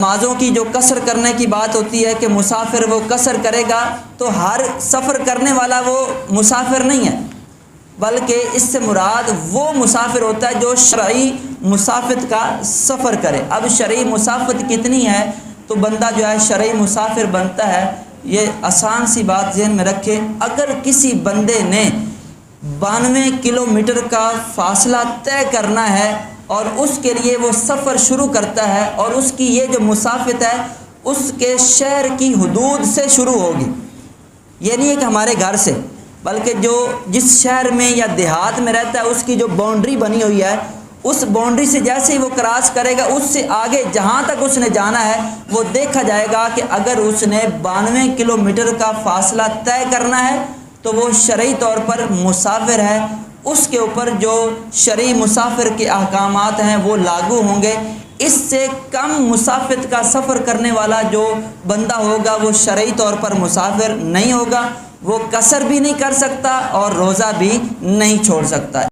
نمازوں کی جو قصر کرنے کی بات ہوتی ہے کہ مسافر وہ قصر کرے گا، تو ہر سفر کرنے والا وہ مسافر نہیں ہے، بلکہ اس سے مراد وہ مسافر ہوتا ہے جو شرعی مسافت کا سفر کرے۔ اب شرعی مسافت کتنی ہے تو بندہ جو ہے شرعی مسافر بنتا ہے۔ یہ آسان سی بات ذہن میں رکھے، اگر کسی بندے نے 92 کلومیٹر کا فاصلہ طے کرنا ہے اور اس کے لیے وہ سفر شروع کرتا ہے، اور اس کی یہ جو مسافت ہے اس کے شہر کی حدود سے شروع ہوگی، یہ نہیں ہے کہ ہمارے گھر سے، بلکہ جو جس شہر میں یا دیہات میں رہتا ہے اس کی جو باؤنڈری بنی ہوئی ہے، اس باؤنڈری سے جیسے ہی وہ کراس کرے گا، اس سے آگے جہاں تک اس نے جانا ہے وہ دیکھا جائے گا کہ اگر اس نے 92 کلومیٹر کا فاصلہ طے کرنا ہے تو وہ شرعی طور پر مسافر ہے، اس کے اوپر جو شرعی مسافر کے احکامات ہیں وہ لاگو ہوں گے۔ اس سے کم مسافت کا سفر کرنے والا جو بندہ ہوگا وہ شرعی طور پر مسافر نہیں ہوگا، وہ قصر بھی نہیں کر سکتا اور روزہ بھی نہیں چھوڑ سکتا۔